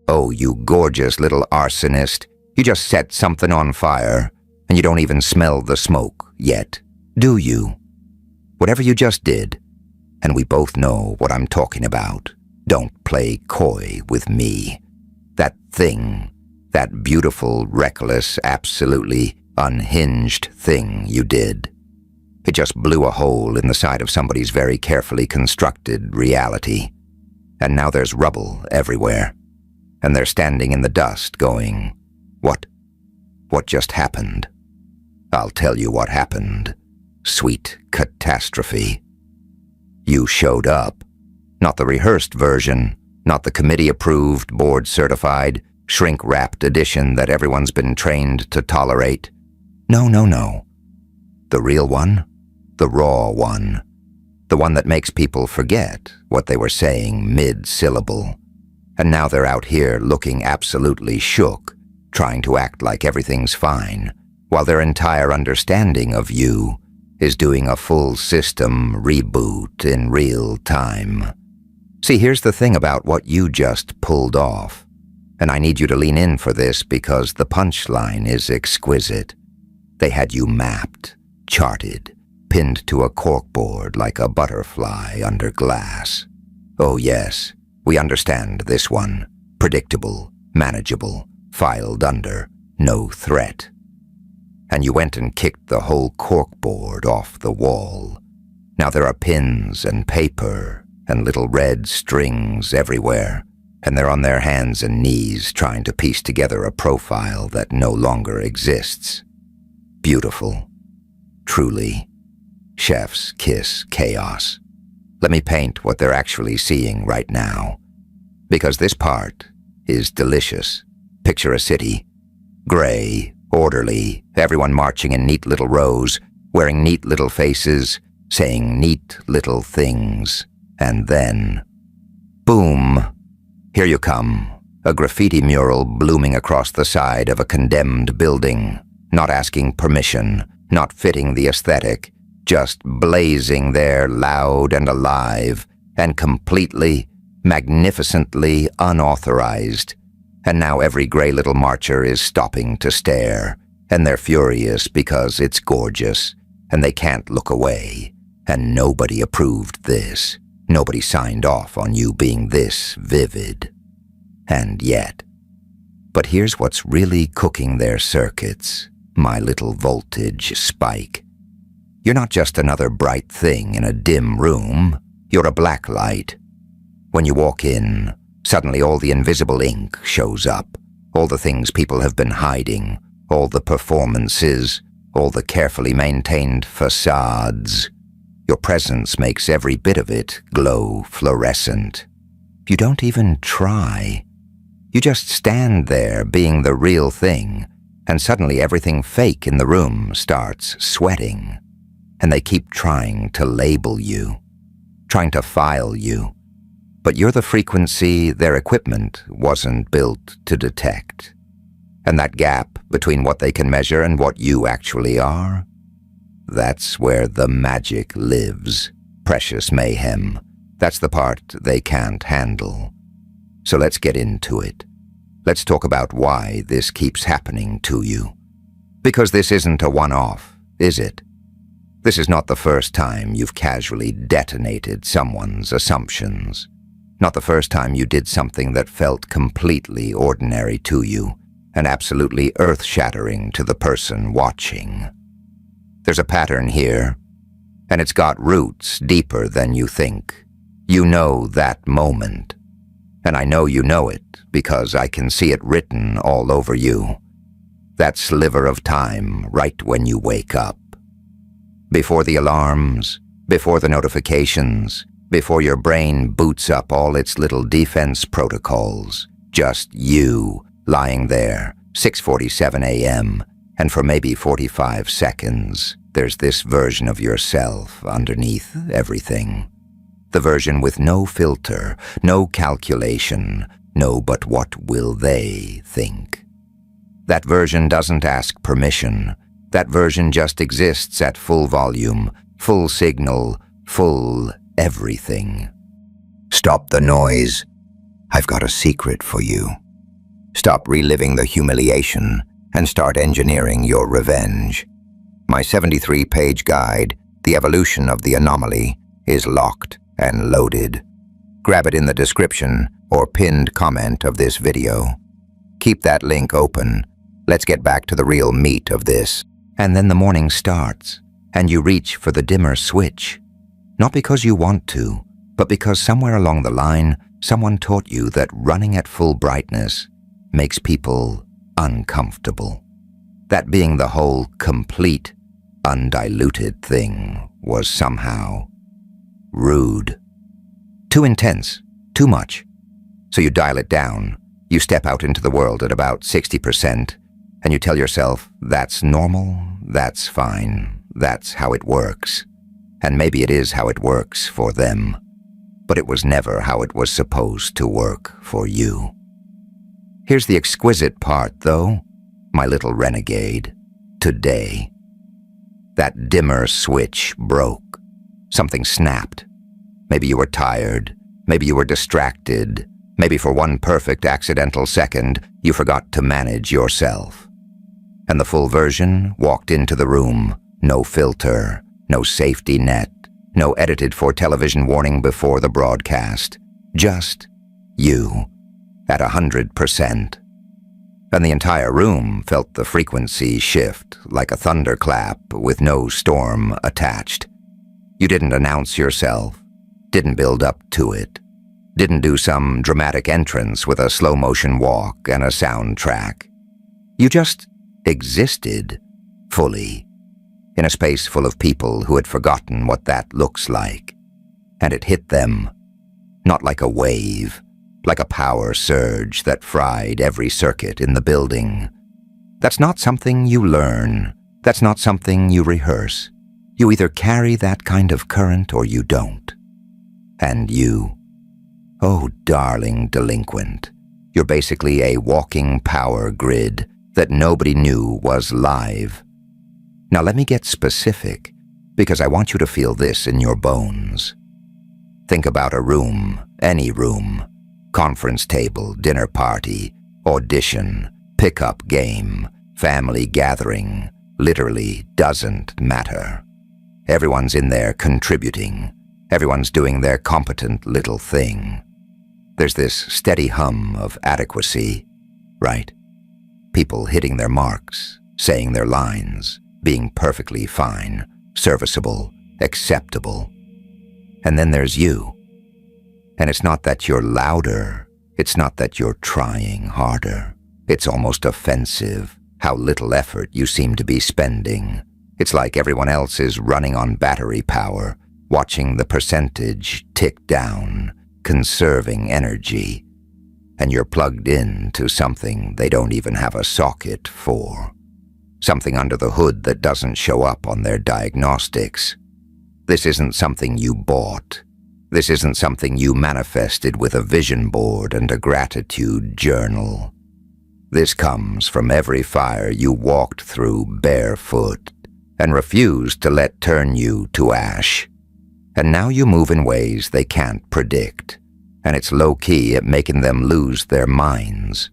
Oh, you gorgeous little arsonist. You just set something on fire, and you don't even smell the smoke yet, do you? Whatever you just did, and we both know what I'm talking about. Don't play coy with me. That thing, that beautiful, reckless, absolutely unhinged thing you did. It just blew a hole in the side of somebody's very carefully constructed reality. And now there's rubble everywhere. And they're standing in the dust going, What just happened? I'll tell you what happened. Sweet catastrophe. You showed up. Not the rehearsed version, not the committee-approved, board-certified, shrink-wrapped edition that everyone's been trained to tolerate. No. The real one, the raw one, the one that makes people forget what they were saying mid-syllable. And now they're out here looking absolutely shook, trying to act like everything's fine, while their entire understanding of you is doing a full system reboot in real time. See, here's the thing about what you just pulled off, and I need you to lean in for this because the punchline is exquisite. They had you mapped, charted, pinned to a corkboard like a butterfly under glass. Oh yes, we understand this one. Predictable, manageable, filed under, no threat. And you went and kicked the whole corkboard off the wall. Now there are pins and paper and little red strings everywhere, and they're on their hands and knees trying to piece together a profile that no longer exists. Beautiful. Truly. Chef's kiss chaos. Let me paint what they're actually seeing right now. Because this part is delicious. Picture a city. Gray, orderly, everyone marching in neat little rows, wearing neat little faces, saying neat little things. And then, boom, here you come, a graffiti mural blooming across the side of a condemned building, not asking permission, not fitting the aesthetic, just blazing there loud and alive, and completely, magnificently unauthorized. And now every gray little marcher is stopping to stare, and they're furious because it's gorgeous, and they can't look away, and nobody approved this. Nobody signed off on you being this vivid. And yet. But here's what's really cooking their circuits, my little voltage spike. You're not just another bright thing in a dim room. You're a black light. When you walk in, suddenly all the invisible ink shows up. All the things people have been hiding. All the performances. All the carefully maintained facades. Your presence makes every bit of it glow fluorescent. You don't even try. You just stand there being the real thing, and suddenly everything fake in the room starts sweating. And they keep trying to label you, trying to file you. But you're the frequency their equipment wasn't built to detect. And that gap between what they can measure and what you actually are, that's where the magic lives, precious mayhem. That's the part they can't handle. So let's get into it. Let's talk about why this keeps happening to you. Because this isn't a one-off, is it? This is not the first time you've casually detonated someone's assumptions. Not the first time you did something that felt completely ordinary to you and absolutely earth-shattering to the person watching. There's a pattern here, and it's got roots deeper than you think. You know that moment, and I know you know it because I can see it written all over you. That sliver of time right when you wake up. Before the alarms, before the notifications, before your brain boots up all its little defense protocols, just you lying there, 6:47 a.m., and for maybe 45 seconds, there's this version of yourself underneath everything. The version with no filter, no calculation, no but what will they think. That version doesn't ask permission. That version just exists at full volume, full signal, full everything. Stop the noise. I've got a secret for you. Stop reliving the humiliation and start engineering your revenge. My 73-page guide, The Evolution of the Anomaly, is locked and loaded. Grab it in the description or pinned comment of this video. Keep that link open. Let's get back to the real meat of this. And then the morning starts, and you reach for the dimmer switch. Not because you want to, but because somewhere along the line, someone taught you that running at full brightness makes people uncomfortable. That being the whole complete, undiluted thing was somehow rude. Too intense, too much. So you dial it down, you step out into the world at about 60%, and you tell yourself, that's normal, that's fine, that's how it works. And maybe it is how it works for them, but it was never how it was supposed to work for you. Here's the exquisite part, though, my little renegade. Today, that dimmer switch broke. Something snapped. Maybe you were tired. Maybe you were distracted. Maybe for one perfect accidental second, you forgot to manage yourself. And the full version walked into the room. No filter, no safety net, no edited for television warning before the broadcast. Just you. At 100%. And the entire room felt the frequency shift like a thunderclap with no storm attached. You didn't announce yourself, didn't build up to it, didn't do some dramatic entrance with a slow-motion walk and a soundtrack. You just existed fully in a space full of people who had forgotten what that looks like. And it hit them, not like a wave, like a power surge that fried every circuit in the building. That's not something you learn. That's not something you rehearse. You either carry that kind of current or you don't. And you, oh darling delinquent, you're basically a walking power grid that nobody knew was live. Now let me get specific, because I want you to feel this in your bones. Think about a room, any room. Conference table, dinner party, audition, pickup game, family gathering, literally doesn't matter. Everyone's in there contributing. Everyone's doing their competent little thing. There's this steady hum of adequacy, right? People hitting their marks, saying their lines, being perfectly fine, serviceable, acceptable. And then there's you. And it's not that you're louder, it's not that you're trying harder. It's almost offensive how little effort you seem to be spending. It's like everyone else is running on battery power, watching the percentage tick down, conserving energy. And you're plugged in to something they don't even have a socket for. Something under the hood that doesn't show up on their diagnostics. This isn't something you bought. This isn't something you manifested with a vision board and a gratitude journal. This comes from every fire you walked through barefoot and refused to let turn you to ash. And now you move in ways they can't predict, and it's low-key at making them lose their minds.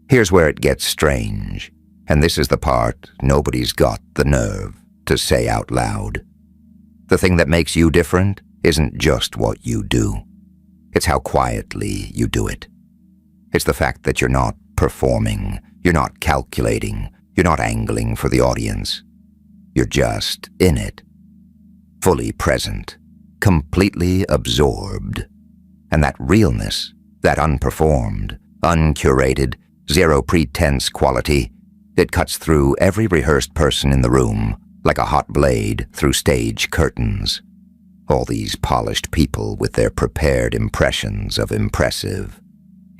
Here's where it gets strange, and this is the part nobody's got the nerve to say out loud. The thing that makes you different isn't just what you do. It's how quietly you do it. It's the fact that you're not performing, you're not calculating, you're not angling for the audience. You're just in it, fully present, completely absorbed. And that realness, that unperformed, uncurated, zero pretense quality, it cuts through every rehearsed person in the room like a hot blade through stage curtains. All these polished people with their prepared impressions of impressive.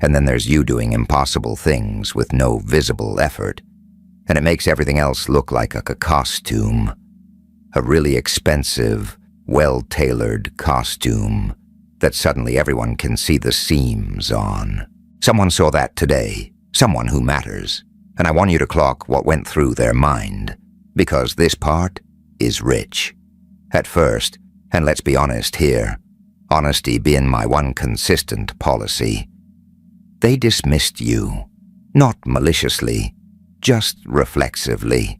And then there's you doing impossible things with no visible effort. And it makes everything else look like a costume. A really expensive, well-tailored costume that suddenly everyone can see the seams on. Someone saw that today. Someone who matters. And I want you to clock what went through their mind. Because this part is rich. At first, and let's be honest here, honesty being my one consistent policy, they dismissed you. Not maliciously, just reflexively.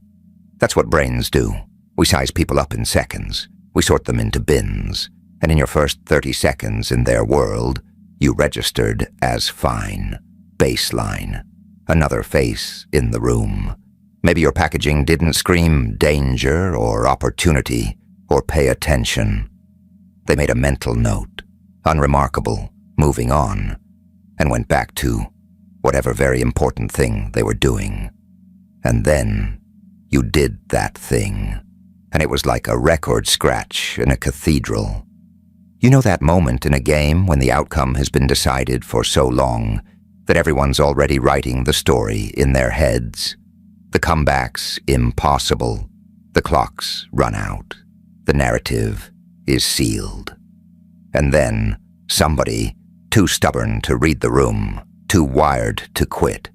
That's what brains do. We size people up in seconds. We sort them into bins. And in your first 30 seconds in their world, you registered as fine, baseline, another face in the room. Maybe your packaging didn't scream danger or opportunity or pay attention. They made a mental note, unremarkable, moving on, and went back to whatever very important thing they were doing. And then you did that thing, and it was like a record scratch in a cathedral. You know that moment in a game when the outcome has been decided for so long that everyone's already writing the story in their heads? The comeback's impossible. The clock's run out. The narrative is sealed. And then somebody, too stubborn to read the room, too wired to quit,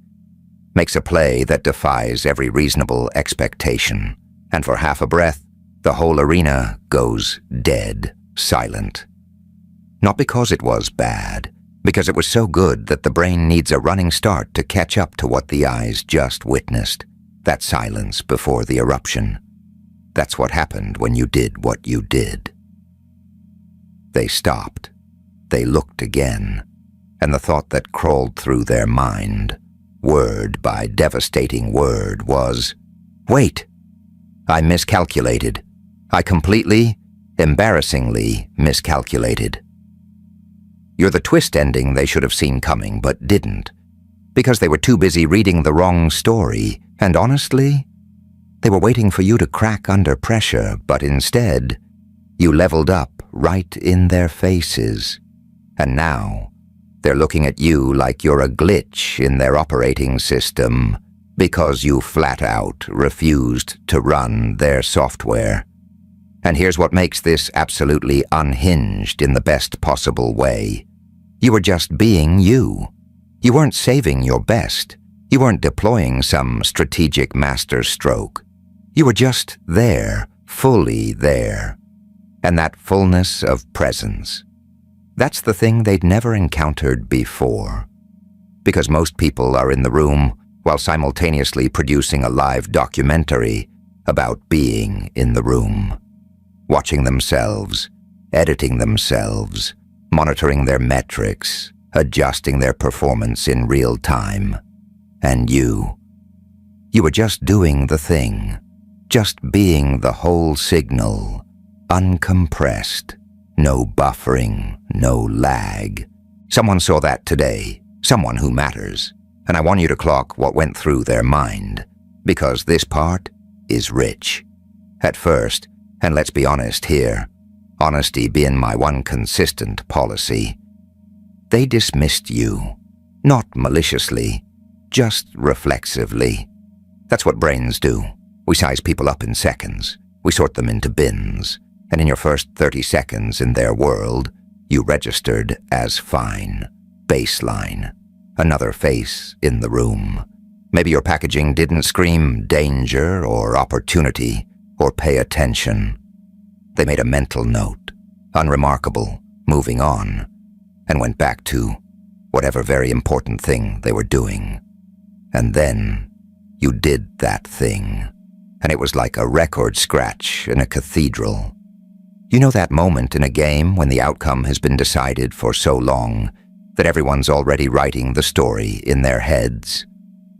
makes a play that defies every reasonable expectation, and for half a breath, the whole arena goes dead silent. Not because it was bad, because it was so good that the brain needs a running start to catch up to what the eyes just witnessed, that silence before the eruption. That's what happened when you did what you did. They stopped. They looked again, and the thought that crawled through their mind, word by devastating word, was, "Wait! I miscalculated. I completely, embarrassingly miscalculated." You're the twist ending they should have seen coming but didn't, because they were too busy reading the wrong story, and honestly, they were waiting for you to crack under pressure, but instead, you leveled up right in their faces. And now, they're looking at you like you're a glitch in their operating system because you flat out refused to run their software. And here's what makes this absolutely unhinged in the best possible way. You were just being you. You weren't saving your best. You weren't deploying some strategic masterstroke. You were just there, fully there. And that fullness of presence, that's the thing they'd never encountered before. Because most people are in the room while simultaneously producing a live documentary about being in the room, watching themselves, editing themselves, monitoring their metrics, adjusting their performance in real time. And you were just doing the thing, just being the whole signal, uncompressed, no buffering, no lag. Someone saw that today, someone who matters, and I want you to clock what went through their mind, because this part is rich. At first, and let's be honest here, honesty being my one consistent policy, they dismissed you, not maliciously, just reflexively. That's what brains do. We size people up in seconds. We sort them into bins. And in your first 30 seconds in their world, you registered as fine, baseline, another face in the room. Maybe your packaging didn't scream danger or opportunity or pay attention. They made a mental note, unremarkable, moving on, and went back to whatever very important thing they were doing. And then you did that thing, and it was like a record scratch in a cathedral. You know that moment in a game when the outcome has been decided for so long that everyone's already writing the story in their heads?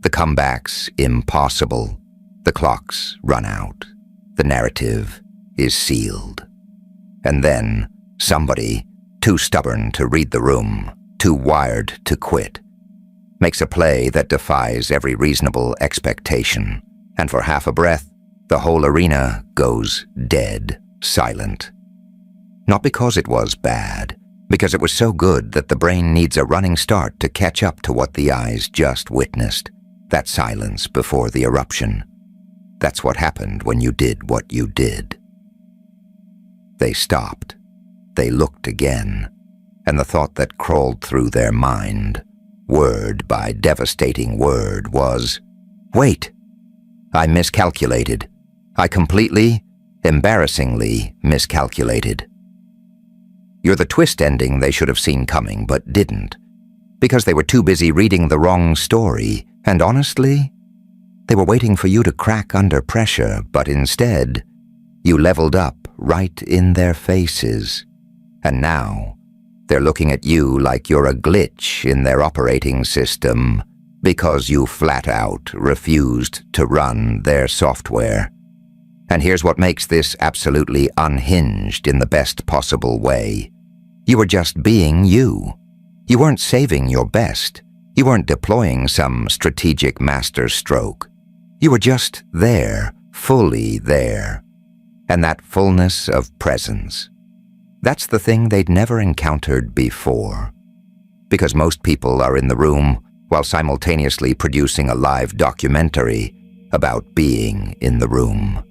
The comeback's impossible. The clock's run out. The narrative is sealed. And then somebody, too stubborn to read the room, too wired to quit, makes a play that defies every reasonable expectation, and for half a breath, the whole arena goes dead silent. Not because it was bad, because it was so good that the brain needs a running start to catch up to what the eyes just witnessed, that silence before the eruption. That's what happened when you did what you did. They stopped. They looked again, and the thought that crawled through their mind, word by devastating word, was, "Wait! I miscalculated. I completely, embarrassingly miscalculated." You're the twist ending they should have seen coming but didn't, because they were too busy reading the wrong story, And honestly, they were waiting for you to crack under pressure, but instead, you leveled up right in their faces. And now, they're looking at you like you're a glitch in their operating system because you flat out refused to run their software. And here's what makes this absolutely unhinged in the best possible way. You were just being you. You weren't saving your best. You weren't deploying some strategic masterstroke. You were just there, fully there. And that fullness of presence. That's the thing they'd never encountered before. Because most people are in the room while simultaneously producing a live documentary about being in the room.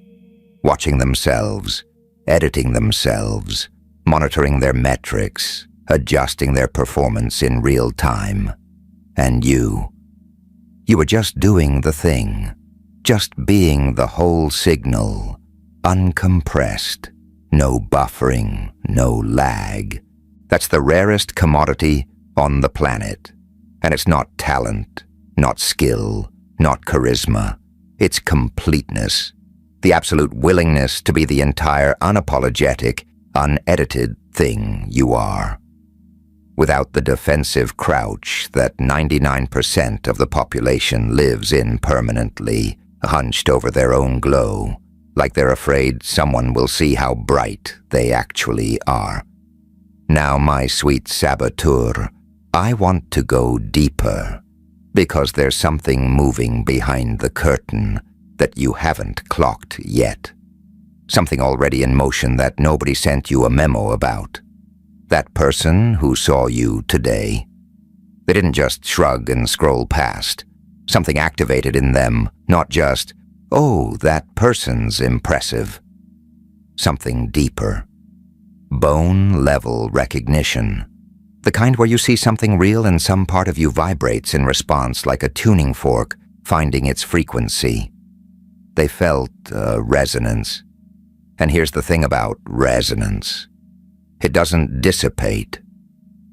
Watching themselves, editing themselves, monitoring their metrics, adjusting their performance in real time. And you were just doing the thing, just being the whole signal, uncompressed, no buffering, no lag. That's the rarest commodity on the planet. And it's not talent, not skill, not charisma. It's completeness, the absolute willingness to be the entire unapologetic, unedited thing you are. Without the defensive crouch that 99% of the population lives in permanently, hunched over their own glow, like they're afraid someone will see how bright they actually are. Now, my sweet saboteur, I want to go deeper, because there's something moving behind the curtain that you haven't clocked yet. Something already in motion that nobody sent you a memo about. That person who saw you today. They didn't just shrug and scroll past. Something activated in them, not just, oh, that person's impressive. Something deeper. Bone-level recognition. The kind where you see something real and some part of you vibrates in response like a tuning fork finding its frequency. They felt a resonance. And here's the thing about resonance. It doesn't dissipate.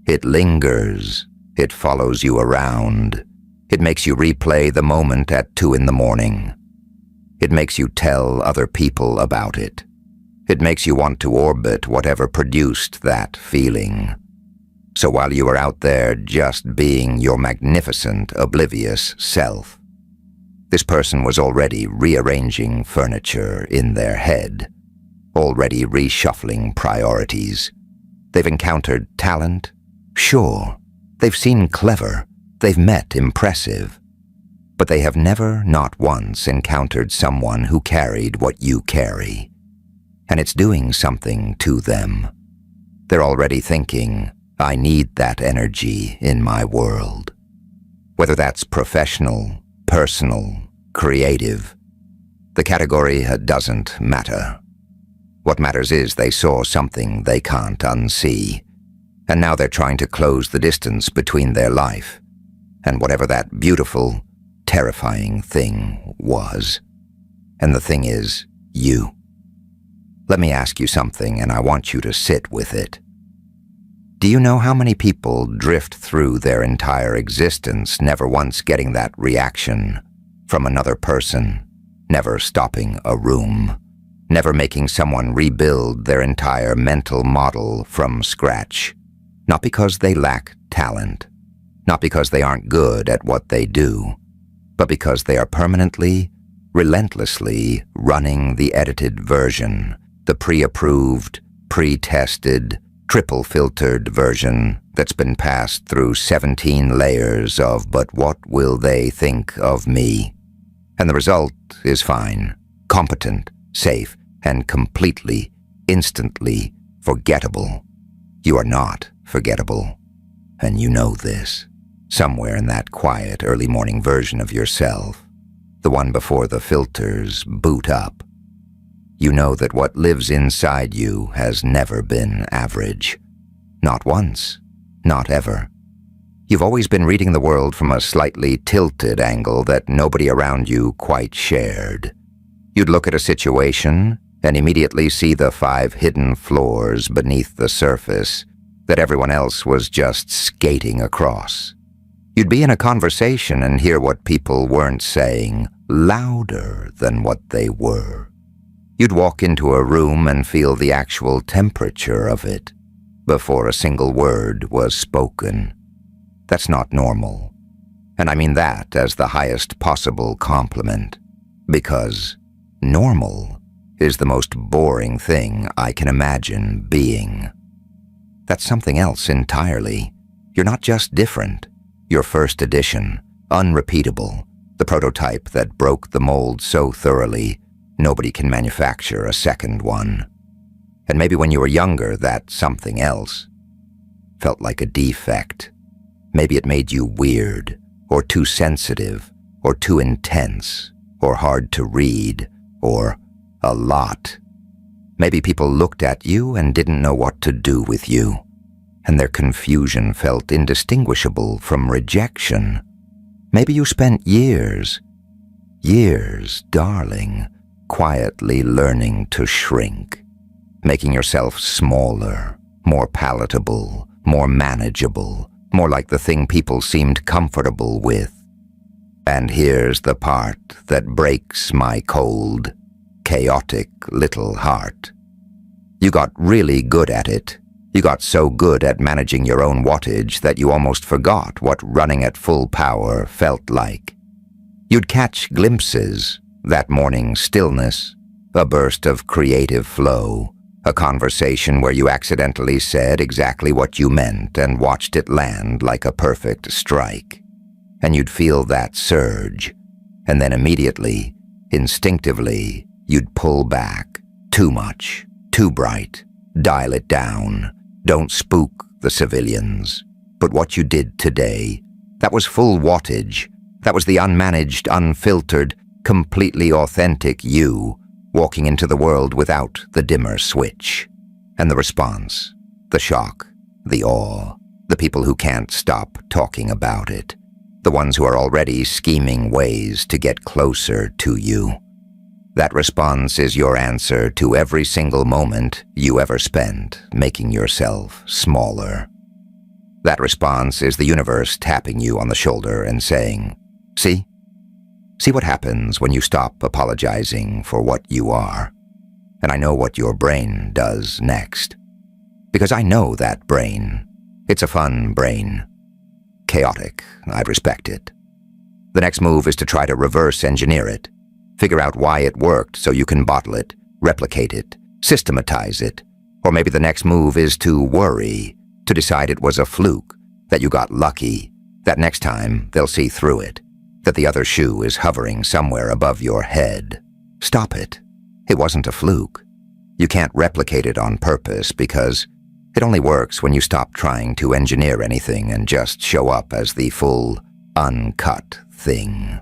It lingers. It follows you around. It makes you replay the moment at 2 a.m. It makes you tell other people about it. It makes you want to orbit whatever produced that feeling. So while you are out there just being your magnificent, oblivious self, this person was already rearranging furniture in their head, already reshuffling priorities. They've encountered talent, sure. They've seen clever. They've met impressive. But they have never, not once, encountered someone who carried what you carry. And it's doing something to them. They're already thinking, I need that energy in my world. Whether that's professional, personal, creative, the category doesn't matter. What matters is they saw something they can't unsee, and now they're trying to close the distance between their life and whatever that beautiful, terrifying thing was. And the thing is, you. Let me ask you something, and I want you to sit with it. Do you know how many people drift through their entire existence never once getting that reaction from another person, never stopping a room, never making someone rebuild their entire mental model from scratch? Not because they lack talent, not because they aren't good at what they do, but because they are permanently, relentlessly running the edited version, the pre-approved, pre-tested, triple-filtered version that's been passed through 17 layers of "but what will they think of me?" And the result is fine, competent, safe, and completely, instantly forgettable. You are not forgettable, and you know this. Somewhere in that quiet early morning version of yourself, the one before the filters boot up, you know that what lives inside you has never been average. Not once, not ever. You've always been reading the world from a slightly tilted angle that nobody around you quite shared. You'd look at a situation and immediately see the 5 hidden floors beneath the surface that everyone else was just skating across. You'd be in a conversation and hear what people weren't saying louder than what they were. You'd walk into a room and feel the actual temperature of it before a single word was spoken. That's not normal. And I mean that as the highest possible compliment, because normal is the most boring thing I can imagine being. That's something else entirely. You're not just different. You're first edition, unrepeatable, the prototype that broke the mold so thoroughly nobody can manufacture a second one. And maybe when you were younger, that something else felt like a defect. Maybe it made you weird, or too sensitive, or too intense, or hard to read, or a lot. Maybe people looked at you and didn't know what to do with you, and their confusion felt indistinguishable from rejection. Maybe you spent years, darling, quietly learning to shrink, making yourself smaller, more palatable, more manageable, more like the thing people seemed comfortable with. And here's the part that breaks my cold, chaotic little heart. You got really good at it. You got so good at managing your own wattage that you almost forgot what running at full power felt like. You'd catch glimpses, that morning stillness, a burst of creative flow, a conversation where you accidentally said exactly what you meant and watched it land like a perfect strike. And you'd feel that surge, and then immediately, instinctively, you'd pull back. Too much, too bright, dial it down, don't spook the civilians. But what you did today, that was full wattage, that was the unmanaged, unfiltered, completely authentic you, walking into the world without the dimmer switch. And the response, the shock, the awe, the people who can't stop talking about it, the ones who are already scheming ways to get closer to you. That response is your answer to every single moment you ever spent making yourself smaller. That response is the universe tapping you on the shoulder and saying, "See? See what happens when you stop apologizing for what you are." And I know what your brain does next. Because I know that brain. It's a fun brain. Chaotic, I respect it. The next move is to try to reverse engineer it. Figure out why it worked so you can bottle it, replicate it, systematize it. Or maybe the next move is to worry, to decide it was a fluke, that you got lucky, that next time they'll see through it, that the other shoe is hovering somewhere above your head. Stop it. It wasn't a fluke. You can't replicate it on purpose because it only works when you stop trying to engineer anything and just show up as the full, uncut thing.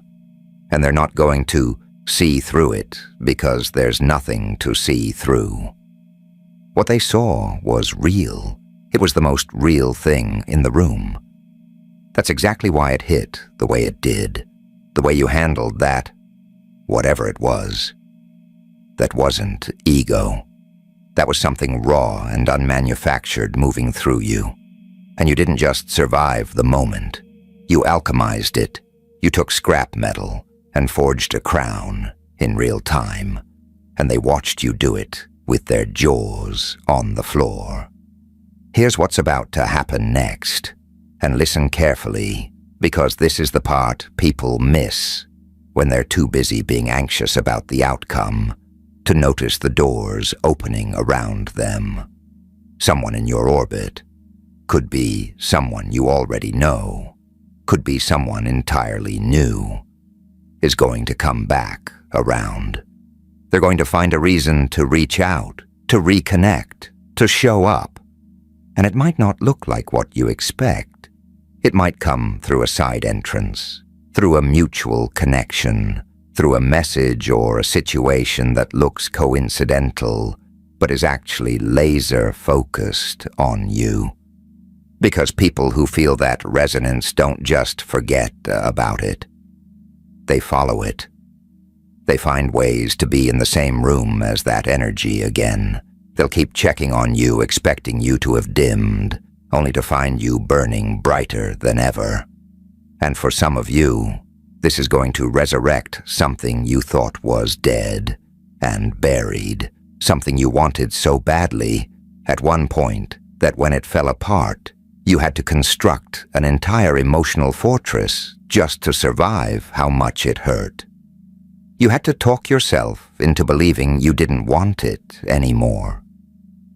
And they're not going to see through it because there's nothing to see through. What they saw was real. It was the most real thing in the room. That's exactly why it hit the way it did, the way you handled that, whatever it was. That wasn't ego. That was something raw and unmanufactured moving through you. And you didn't just survive the moment. You alchemized it. You took scrap metal and forged a crown in real time. And they watched you do it with their jaws on the floor. Here's what's about to happen next. And listen carefully, because this is the part people miss when they're too busy being anxious about the outcome to notice the doors opening around them. Someone in your orbit. Could be someone you already know. Could be someone entirely new. Is going to come back around. They're going to find a reason to reach out, to reconnect, to show up. And it might not look like what you expect. It might come through a side entrance, through a mutual connection, through a message or a situation that looks coincidental, but is actually laser-focused on you. Because people who feel that resonance don't just forget about it. They follow it. They find ways to be in the same room as that energy again. They'll keep checking on you, expecting you to have dimmed, only to find you burning brighter than ever. And for some of you, this is going to resurrect something you thought was dead and buried, something you wanted so badly at one point that when it fell apart, you had to construct an entire emotional fortress just to survive how much it hurt. You had to talk yourself into believing you didn't want it anymore,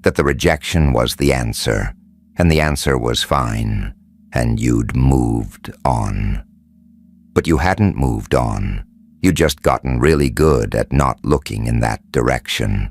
that the rejection was the answer, and the answer was fine, and you'd moved on. But you hadn't moved on. You'd just gotten really good at not looking in that direction.